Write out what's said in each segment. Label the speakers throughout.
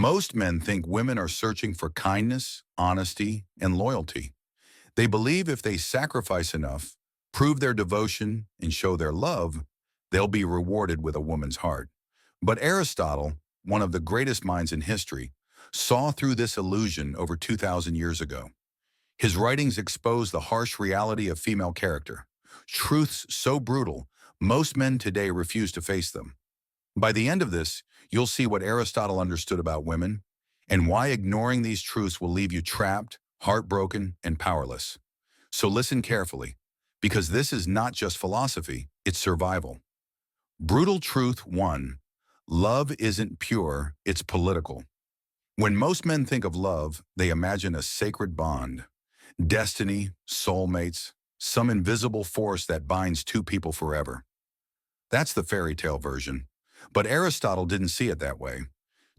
Speaker 1: Most men think women are searching for kindness, honesty, and loyalty. They believe if they sacrifice enough, prove their devotion, and show their love, they'll be rewarded with a woman's heart. But Aristotle, one of the greatest minds in history, saw through this illusion over 2,000 years ago. His writings expose the harsh reality of female character, truths so brutal, most men today refuse to face them. By the end of this, you'll see what Aristotle understood about women and why ignoring these truths will leave you trapped, heartbroken, and powerless. So listen carefully, because this is not just philosophy, it's survival. Brutal truth 1. Love isn't pure, it's political. When most men think of love, they imagine a sacred bond, destiny, soulmates, some invisible force that binds two people forever. That's the fairy tale version. But Aristotle didn't see it that way.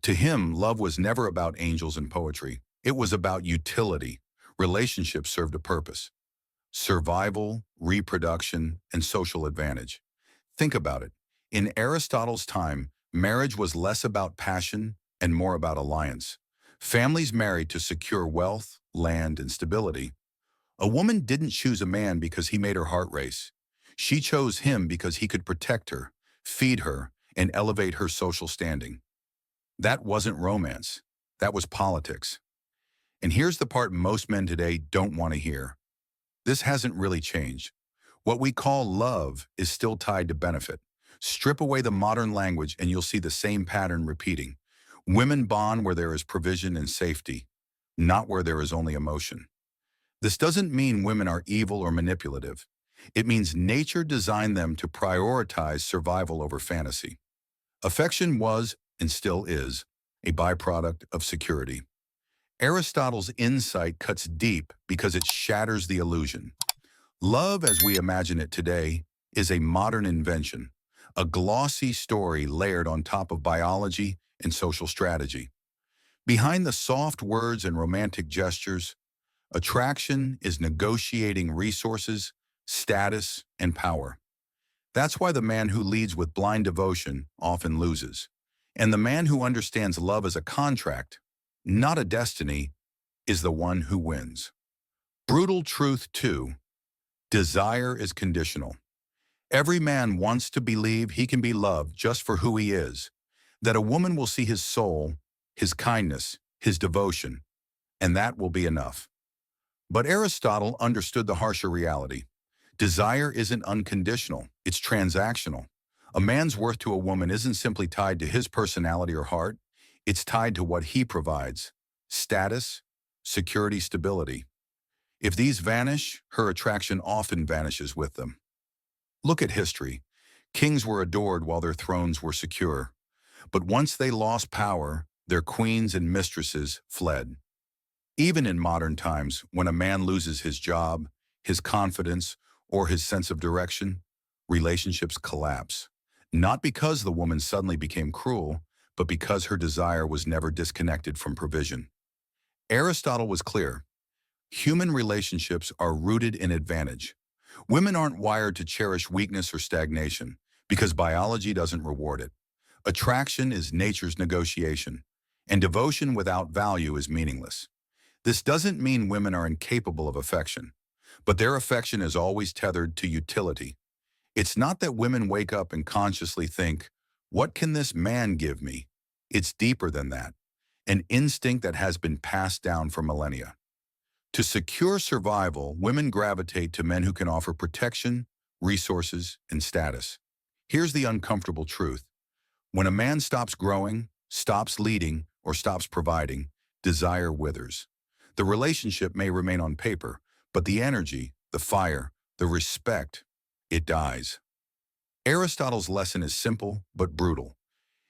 Speaker 1: To him, love was never about angels and poetry. It was about utility. Relationships served a purpose. Survival, reproduction, and social advantage. Think about it. In Aristotle's time, marriage was less about passion and more about alliance. Families married to secure wealth, land, and stability. A woman didn't choose a man because he made her heart race. She chose him because he could protect her, feed her, and elevate her social standing. That wasn't romance. That was politics. And here's the part most men today don't want to hear. This hasn't really changed. What we call love is still tied to benefit. Strip away the modern language and you'll see the same pattern repeating. Women bond where there is provision and safety, not where there is only emotion. This doesn't mean women are evil or manipulative. It means nature designed them to prioritize survival over fantasy. Affection was, and still is, a byproduct of security. Aristotle's insight cuts deep because it shatters the illusion. Love, as we imagine it today, is a modern invention, a glossy story layered on top of biology and social strategy. Behind the soft words and romantic gestures, attraction is negotiating resources, status, and power. That's why the man who leads with blind devotion often loses. And the man who understands love as a contract, not a destiny, is the one who wins. Brutal truth 2. Desire is conditional. Every man wants to believe he can be loved just for who he is, that a woman will see his soul, his kindness, his devotion, and that will be enough. But Aristotle understood the harsher reality. Desire isn't unconditional, it's transactional. A man's worth to a woman isn't simply tied to his personality or heart, it's tied to what he provides: status, security, stability. If these vanish, her attraction often vanishes with them. Look at history. Kings were adored while their thrones were secure. But once they lost power, their queens and mistresses fled. Even in modern times, when a man loses his job, his confidence, or his sense of direction, relationships collapse. Not because the woman suddenly became cruel, but because her desire was never disconnected from provision. Aristotle was clear. Human relationships are rooted in advantage. Women aren't wired to cherish weakness or stagnation because biology doesn't reward it. Attraction is nature's negotiation, and devotion without value is meaningless. This doesn't mean women are incapable of affection, but their affection is always tethered to utility. It's not that women wake up and consciously think, "What can this man give me?" It's deeper than that, an instinct that has been passed down for millennia. To secure survival, women gravitate to men who can offer protection, resources, and status. Here's the uncomfortable truth. When a man stops growing, stops leading, or stops providing, desire withers. The relationship may remain on paper, but the energy, the fire, the respect, it dies. Aristotle's lesson is simple but brutal.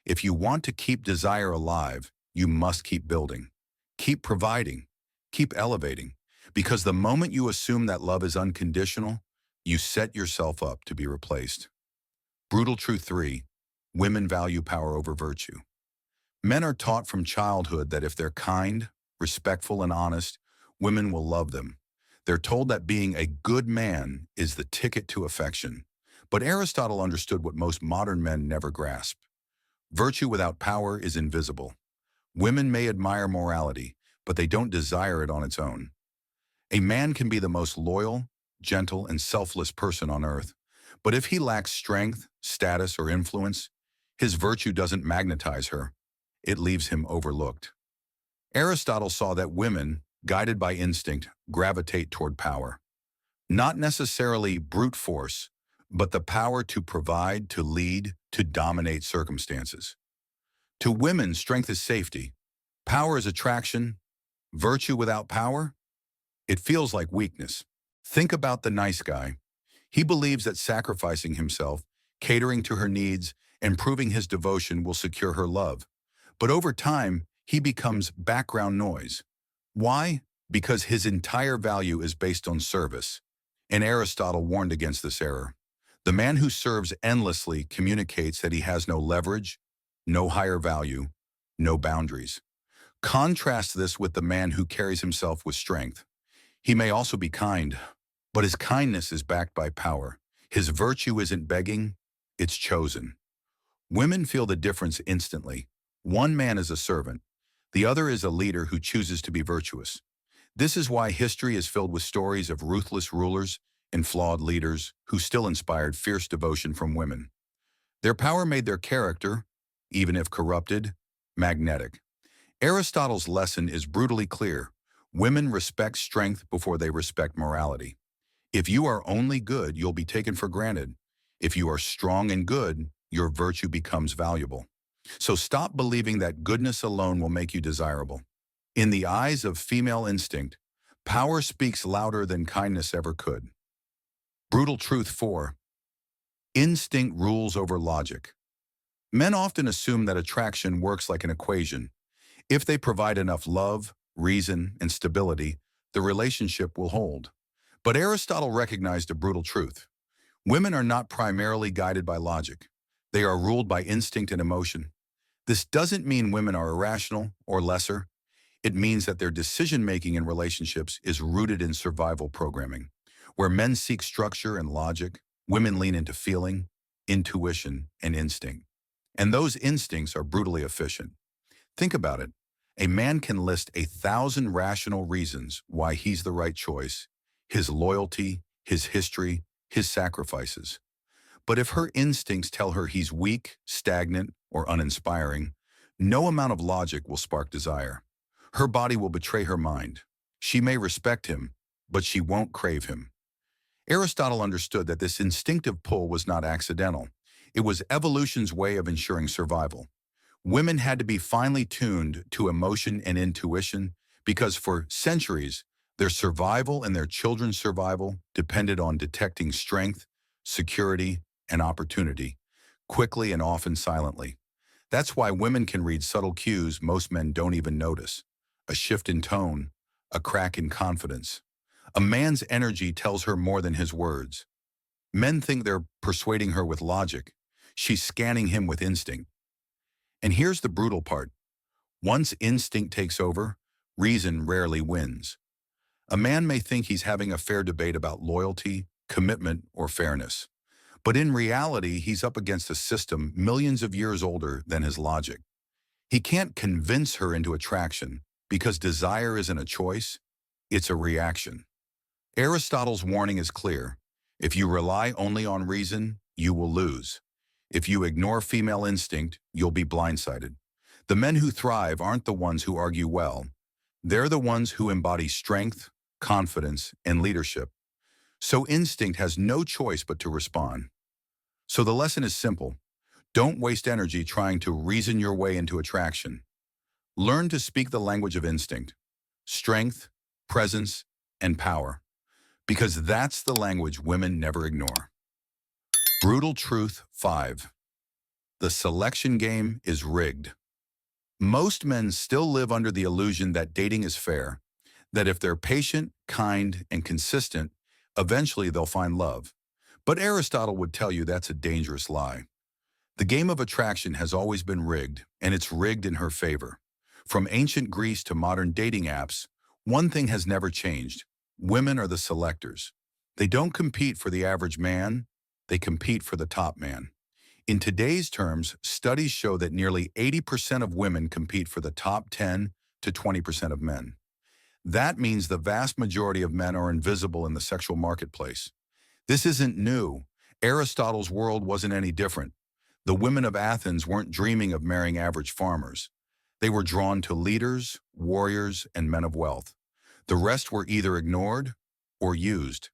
Speaker 1: If you want to keep desire alive, you must keep building, keep providing, keep elevating, because the moment you assume that love is unconditional, you set yourself up to be replaced. Brutal truth 3. Women value power over virtue. Men are taught from childhood that if they're kind, respectful, and honest, women will love them. They're told that being a good man is the ticket to affection. But Aristotle understood what most modern men never grasp. Virtue without power is invisible. Women may admire morality, but they don't desire it on its own. A man can be the most loyal, gentle, and selfless person on earth, but if he lacks strength, status, or influence, his virtue doesn't magnetize her. It leaves him overlooked. Aristotle saw that women, guided by instinct, gravitate toward power. Not necessarily brute force, but the power to provide, to lead, to dominate circumstances. To women, strength is safety. Power is attraction. Virtue without power? It feels like weakness. Think about the nice guy. He believes that sacrificing himself, catering to her needs, and proving his devotion will secure her love. But over time, he becomes background noise. Why? Because his entire value is based on service. And Aristotle warned against this error. The man who serves endlessly communicates that he has no leverage, no higher value, no boundaries. Contrast this with the man who carries himself with strength. He may also be kind, but his kindness is backed by power. His virtue isn't begging, it's chosen. Women feel the difference instantly. One man is a servant. The other is a leader who chooses to be virtuous. This is why history is filled with stories of ruthless rulers and flawed leaders who still inspired fierce devotion from women. Their power made their character, even if corrupted, magnetic. Aristotle's lesson is brutally clear. Women respect strength before they respect morality. If you are only good, you'll be taken for granted. If you are strong and good, your virtue becomes valuable. So stop believing that goodness alone will make you desirable. In the eyes of female instinct, power speaks louder than kindness ever could. Brutal truth 4. Instinct rules over logic. Men often assume that attraction works like an equation. If they provide enough love, reason, and stability, the relationship will hold. But Aristotle recognized a brutal truth. Women are not primarily guided by logic. They are ruled by instinct and emotion. This doesn't mean women are irrational or lesser. It means that their decision-making in relationships is rooted in survival programming. Where men seek structure and logic, women lean into feeling, intuition, and instinct. And those instincts are brutally efficient. Think about it. A man can list 1,000 rational reasons why he's the right choice, his loyalty, his history, his sacrifices. But if her instincts tell her he's weak, stagnant, or uninspiring, no amount of logic will spark desire. Her body will betray her mind. She may respect him, but she won't crave him. Aristotle understood that this instinctive pull was not accidental. It was evolution's way of ensuring survival. Women had to be finely tuned to emotion and intuition because for centuries, their survival and their children's survival depended on detecting strength, security, and opportunity, quickly and often silently. That's why women can read subtle cues most men don't even notice. A shift in tone, a crack in confidence. A man's energy tells her more than his words. Men think they're persuading her with logic. She's scanning him with instinct. And here's the brutal part. Once instinct takes over, reason rarely wins. A man may think he's having a fair debate about loyalty, commitment, or fairness. But in reality, he's up against a system millions of years older than his logic. He can't convince her into attraction because desire isn't a choice, it's a reaction. Aristotle's warning is clear. If you rely only on reason, you will lose. If you ignore female instinct, you'll be blindsided. The men who thrive aren't the ones who argue well. They're the ones who embody strength, confidence, and leadership. So instinct has no choice but to respond. So the lesson is simple. Don't waste energy trying to reason your way into attraction. Learn to speak the language of instinct, strength, presence, and power. Because that's the language women never ignore. Brutal truth 5. The selection game is rigged. Most men still live under the illusion that dating is fair, that if they're patient, kind, and consistent, eventually they'll find love. But Aristotle would tell you that's a dangerous lie. The game of attraction has always been rigged, and it's rigged in her favor. From ancient Greece to modern dating apps, one thing has never changed. Women are the selectors. They don't compete for the average man, they compete for the top man. In today's terms, studies show that nearly 80% of women compete for the top 10 to 20% of men. That means the vast majority of men are invisible in the sexual marketplace. This isn't new. Aristotle's world wasn't any different. The women of Athens weren't dreaming of marrying average farmers. They were drawn to leaders, warriors, and men of wealth. The rest were either ignored or used.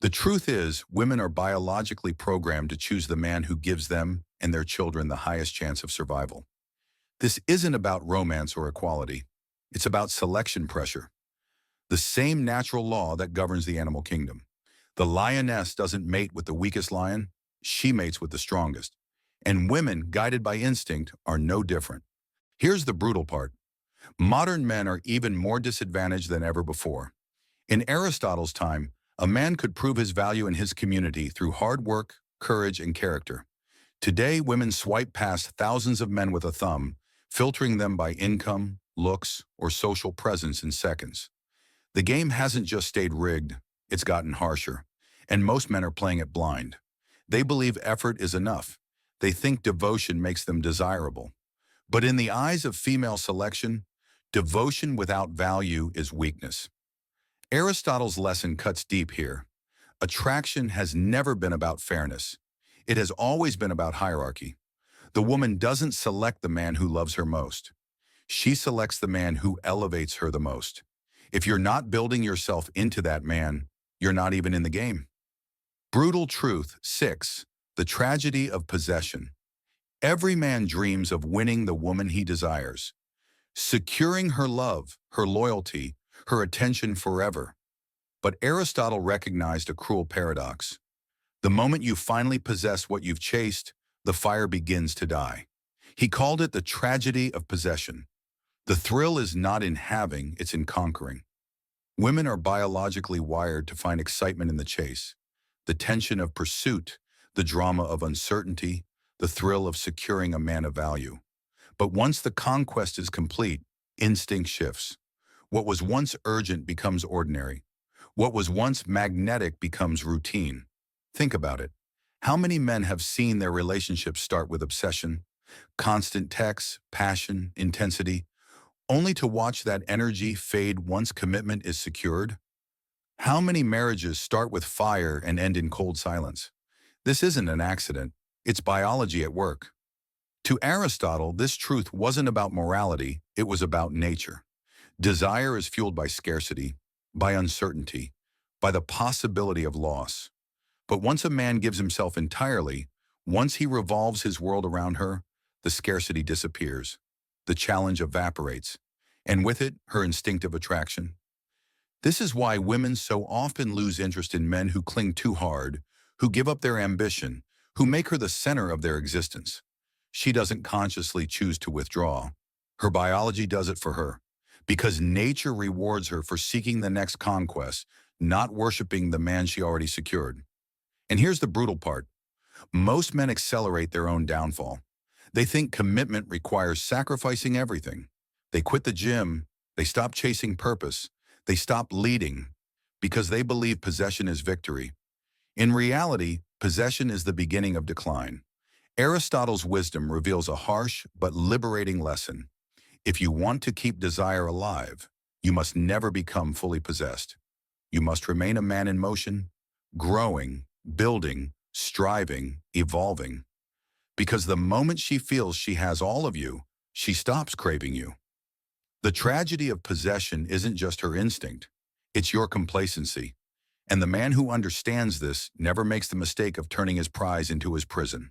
Speaker 1: The truth is, women are biologically programmed to choose the man who gives them and their children the highest chance of survival. This isn't about romance or equality. It's about selection pressure, the same natural law that governs the animal kingdom. The lioness doesn't mate with the weakest lion, she mates with the strongest. And women, guided by instinct, are no different. Here's the brutal part. Modern men are even more disadvantaged than ever before. In Aristotle's time, a man could prove his value in his community through hard work, courage, and character. Today, women swipe past thousands of men with a thumb, filtering them by income, looks, or social presence in seconds. The game hasn't just stayed rigged, it's gotten harsher. And most men are playing it blind. They believe effort is enough. They think devotion makes them desirable. But in the eyes of female selection, devotion without value is weakness. Aristotle's lesson cuts deep here. Attraction has never been about fairness. It has always been about hierarchy. The woman doesn't select the man who loves her most. She selects the man who elevates her the most. If you're not building yourself into that man, you're not even in the game. Brutal truth 6. The tragedy of possession. Every man dreams of winning the woman he desires, securing her love, her loyalty, her attention forever. But Aristotle recognized a cruel paradox. The moment you finally possess what you've chased, the fire begins to die. He called it the tragedy of possession. The thrill is not in having, it's in conquering. Women are biologically wired to find excitement in the chase, the tension of pursuit, the drama of uncertainty, the thrill of securing a man of value. But once the conquest is complete, instinct shifts. What was once urgent becomes ordinary. What was once magnetic becomes routine. Think about it. How many men have seen their relationships start with obsession, constant texts, passion, intensity, only to watch that energy fade once commitment is secured? How many marriages start with fire and end in cold silence? This isn't an accident. It's biology at work. To Aristotle, this truth wasn't about morality, it was about nature. Desire is fueled by scarcity, by uncertainty, by the possibility of loss. But once a man gives himself entirely, once he revolves his world around her, the scarcity disappears. The challenge evaporates, and with it, her instinctive attraction. This is why women so often lose interest in men who cling too hard, who give up their ambition, who make her the center of their existence. She doesn't consciously choose to withdraw. Her biology does it for her, because nature rewards her for seeking the next conquest, not worshiping the man she already secured. And here's the brutal part. Most men accelerate their own downfall. They think commitment requires sacrificing everything. They quit the gym, they stop chasing purpose, they stop leading, because they believe possession is victory. In reality, possession is the beginning of decline. Aristotle's wisdom reveals a harsh but liberating lesson. If you want to keep desire alive, you must never become fully possessed. You must remain a man in motion, growing, building, striving, evolving. Because the moment she feels she has all of you, she stops craving you. The tragedy of possession isn't just her instinct, it's your complacency. And the man who understands this never makes the mistake of turning his prize into his prison.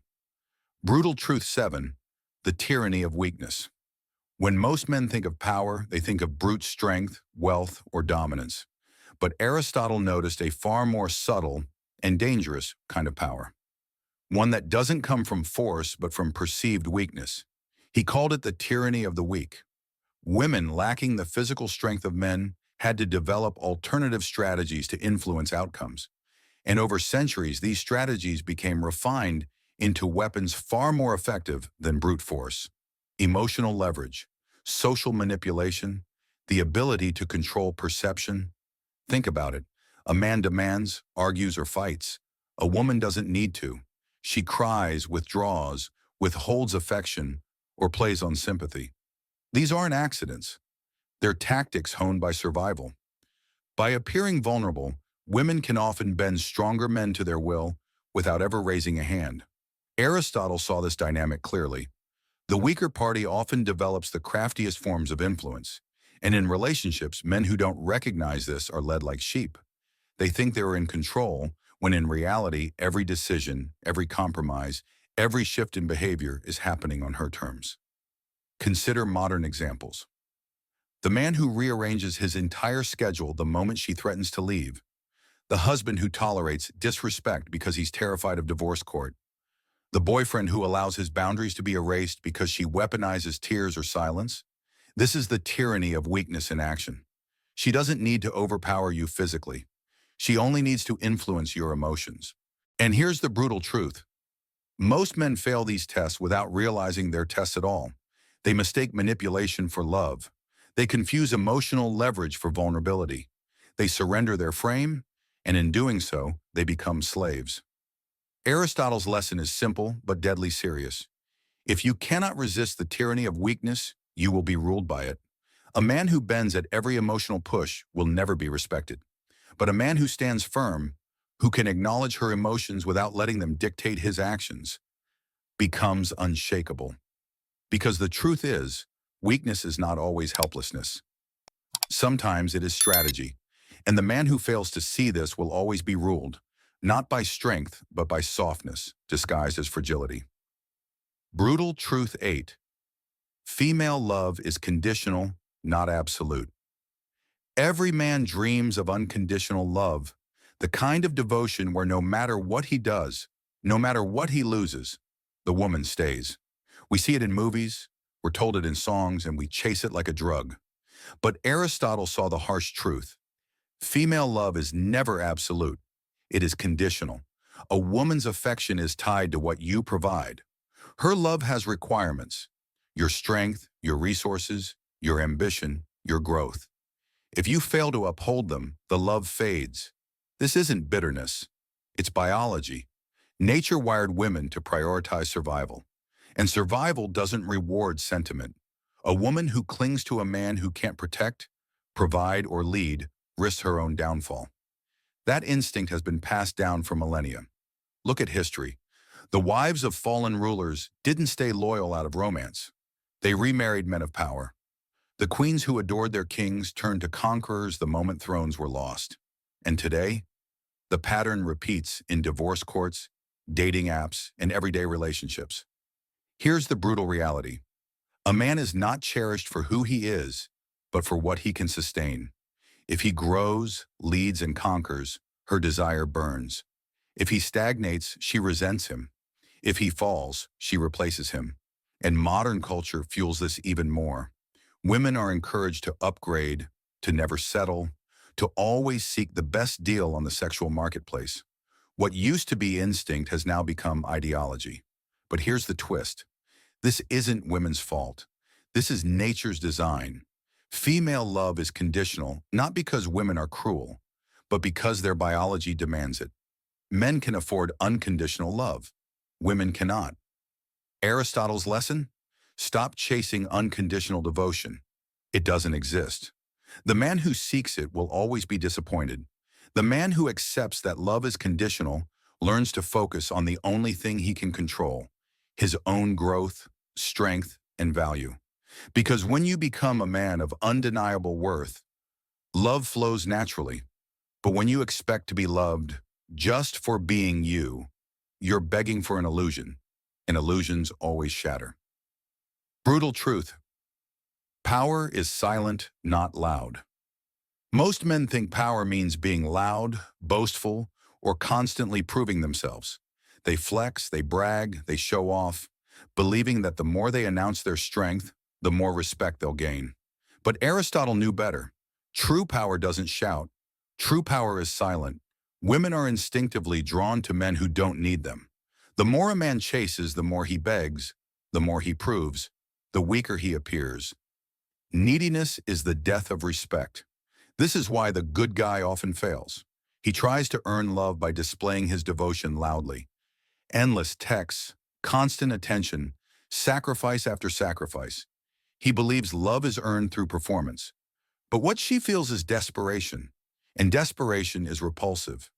Speaker 1: Brutal truth 7. The tyranny of weakness. When most men think of power, they think of brute strength, wealth, or dominance. But Aristotle noticed a far more subtle and dangerous kind of power. One that doesn't come from force, but from perceived weakness. He called it the tyranny of the weak. Women lacking the physical strength of men had to develop alternative strategies to influence outcomes. And over centuries, these strategies became refined into weapons far more effective than brute force. Emotional leverage, social manipulation, the ability to control perception. Think about it. A man demands, argues, or fights. A woman doesn't need to. She cries, withdraws, withholds affection, or plays on sympathy. These aren't accidents. They're tactics honed by survival. By appearing vulnerable, women can often bend stronger men to their will without ever raising a hand. Aristotle saw this dynamic clearly. The weaker party often develops the craftiest forms of influence, and in relationships, men who don't recognize this are led like sheep. They think they're in control, when in reality, every decision, every compromise, every shift in behavior is happening on her terms. Consider modern examples. The man who rearranges his entire schedule the moment she threatens to leave. The husband who tolerates disrespect because he's terrified of divorce court. The boyfriend who allows his boundaries to be erased because she weaponizes tears or silence. This is the tyranny of weakness in action. She doesn't need to overpower you physically. She only needs to influence your emotions. And here's the brutal truth. Most men fail these tests without realizing they're tests at all. They mistake manipulation for love. They confuse emotional leverage for vulnerability. They surrender their frame, and in doing so, they become slaves. Aristotle's lesson is simple but deadly serious. If you cannot resist the tyranny of weakness, you will be ruled by it. A man who bends at every emotional push will never be respected. But a man who stands firm, who can acknowledge her emotions without letting them dictate his actions, becomes unshakable. Because the truth is, weakness is not always helplessness. Sometimes it is strategy. And the man who fails to see this will always be ruled, not by strength, but by softness, disguised as fragility. Brutal Truth 8. Female love is conditional, not absolute. Every man dreams of unconditional love, the kind of devotion where no matter what he does, no matter what he loses, the woman stays. We see it in movies, we're told it in songs, and we chase it like a drug. But Aristotle saw the harsh truth. Female love is never absolute. It is conditional. A woman's affection is tied to what you provide. Her love has requirements: your strength, your resources, your ambition, your growth. If you fail to uphold them, the love fades. This isn't bitterness. It's biology. Nature wired women to prioritize survival. And survival doesn't reward sentiment. A woman who clings to a man who can't protect, provide, or lead risks her own downfall. That instinct has been passed down for millennia. Look at history. The wives of fallen rulers didn't stay loyal out of romance. They remarried men of power. The queens who adored their kings turned to conquerors the moment thrones were lost. And today, the pattern repeats in divorce courts, dating apps, and everyday relationships. Here's the brutal reality. A man is not cherished for who he is, but for what he can sustain. If he grows, leads, and conquers, her desire burns. If he stagnates, she resents him. If he falls, she replaces him. And modern culture fuels this even more. Women are encouraged to upgrade, to never settle, to always seek the best deal on the sexual marketplace. What used to be instinct has now become ideology. But here's the twist. This isn't women's fault. This is nature's design. Female love is conditional, not because women are cruel, but because their biology demands it. Men can afford unconditional love. Women cannot. Aristotle's lesson? Stop chasing unconditional devotion. It doesn't exist. The man who seeks it will always be disappointed. The man who accepts that love is conditional learns to focus on the only thing he can control: his own growth, strength, and value. Because when you become a man of undeniable worth, love flows naturally. But when you expect to be loved just for being you, you're begging for an illusion, and illusions always shatter. Brutal truth. Power is silent, not loud. Most men think power means being loud, boastful, or constantly proving themselves. They flex, they brag, they show off, believing that the more they announce their strength, the more respect they'll gain. But Aristotle knew better. True power doesn't shout. True power is silent. Women are instinctively drawn to men who don't need them. The more a man chases, the more he begs, the more he proves, the weaker he appears. Neediness is the death of respect. This is why the good guy often fails. He tries to earn love by displaying his devotion loudly. Endless texts, constant attention, sacrifice after sacrifice. He believes love is earned through performance. But what she feels is desperation, and desperation is repulsive.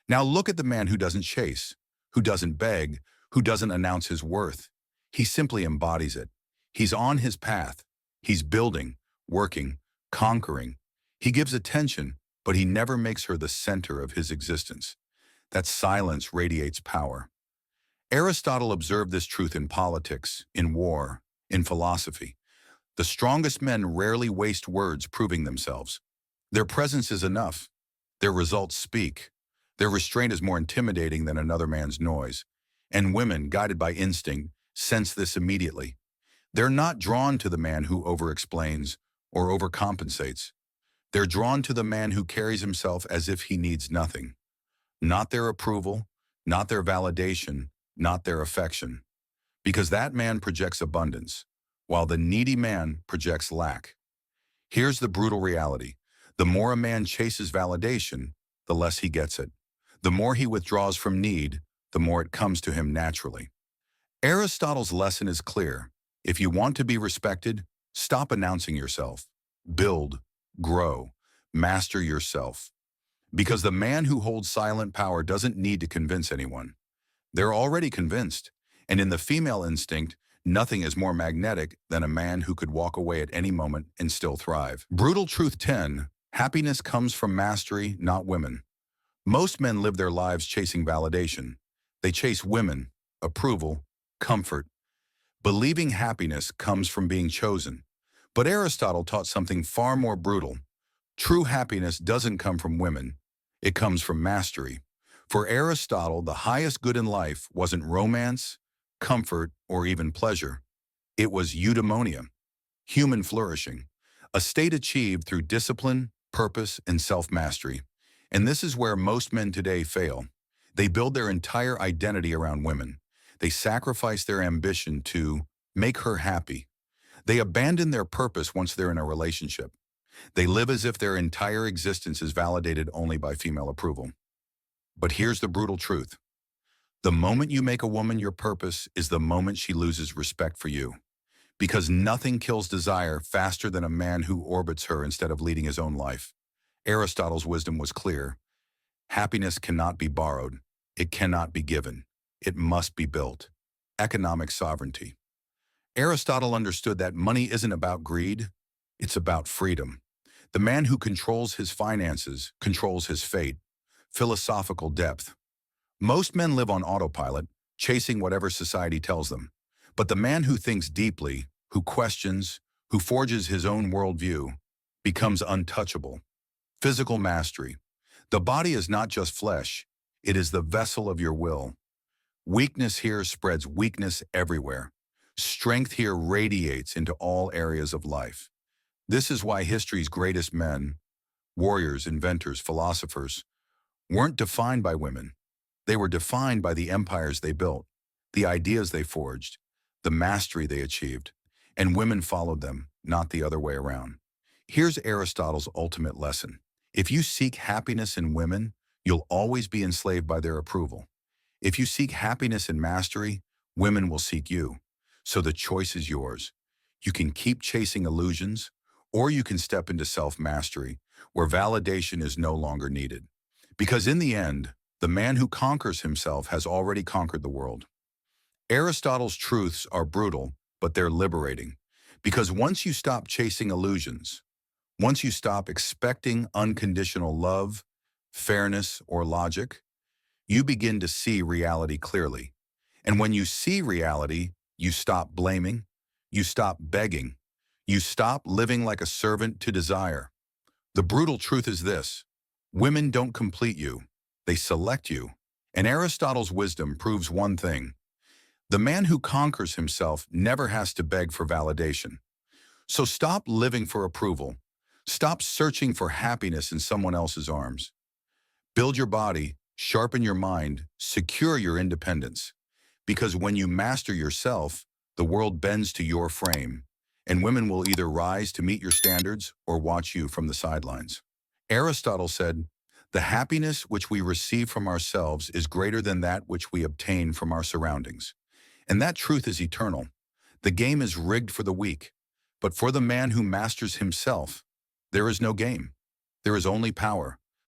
Speaker 1: Now look at the man who doesn't chase, who doesn't beg, who doesn't announce his worth. He simply embodies it. He's on his path. He's building, working, conquering. He gives attention, but he never makes her the center of his existence. That silence radiates power. Aristotle observed this truth in politics, in war, in philosophy. The strongest men rarely waste words proving themselves. Their presence is enough. Their results speak. Their restraint is more intimidating than another man's noise. And women, guided by instinct, sense this immediately. They're not drawn to the man who overexplains or overcompensates. They're drawn to the man who carries himself as if he needs nothing. Not their approval, not their validation, not their affection. Because that man projects abundance, while the needy man projects lack. Here's the brutal reality. The more a man chases validation, the less he gets it. The more he withdraws from need, the more it comes to him naturally. Aristotle's lesson is clear. If you want to be respected, stop announcing yourself. Build, grow, master yourself. Because the man who holds silent power doesn't need to convince anyone. They're already convinced. And in the female instinct, nothing is more magnetic than a man who could walk away at any moment and still thrive. Brutal truth 10. Happiness comes from mastery, not women. Most men live their lives chasing validation. They chase women, approval, comfort, believing happiness comes from being chosen. But Aristotle taught something far more brutal. True happiness doesn't come from women. It comes from mastery. For Aristotle, the highest good in life wasn't romance, comfort, or even pleasure. It was eudaimonia, human flourishing, a state achieved through discipline, purpose, and self-mastery. And this is where most men today fail. They build their entire identity around women. They sacrifice their ambition to make her happy. They abandon their purpose once they're in a relationship. They live as if their entire existence is validated only by female approval. But here's the brutal truth. The moment you make a woman your purpose is the moment she loses respect for you. Because nothing kills desire faster than a man who orbits her instead of leading his own life. Aristotle's wisdom was clear. Happiness cannot be borrowed. It cannot be given. It must be built. Economic sovereignty. Aristotle understood that money isn't about greed. It's about freedom. The man who controls his finances controls his fate. Philosophical depth. Most men live on autopilot, chasing whatever society tells them. But the man who thinks deeply, who questions, who forges his own worldview, becomes untouchable. Physical mastery. The body is not just flesh. It is the vessel of your will. Weakness here spreads weakness everywhere. Strength here radiates into all areas of life. This is why history's greatest men, warriors, inventors, philosophers, weren't defined by women. They were defined by the empires they built, the ideas they forged, the mastery they achieved, and women followed them, not the other way around. Here's Aristotle's ultimate lesson. If you seek happiness in women, you'll always be enslaved by their approval. If you seek happiness in mastery, women will seek you. So the choice is yours. You can keep chasing illusions, or you can step into self-mastery, where validation is no longer needed. Because in the end, the man who conquers himself has already conquered the world. Aristotle's truths are brutal, but they're liberating. Because once you stop chasing illusions, once you stop expecting unconditional love, fairness, or logic, you begin to see reality clearly. And when you see reality, you stop blaming, you stop begging, you stop living like a servant to desire. The brutal truth is this: women don't complete you, they select you. And Aristotle's wisdom proves one thing: the man who conquers himself never has to beg for validation. So stop living for approval. Stop searching for happiness in someone else's arms. Build your body, sharpen your mind, secure your independence. Because when you master yourself, the world bends to your frame, and women will either rise to meet your standards or watch you from the sidelines. Aristotle said, The happiness which we receive from ourselves is greater than that which we obtain from our surroundings. And that truth is eternal. The game is rigged for the weak, but for the man who masters himself, there is no game. There is only power.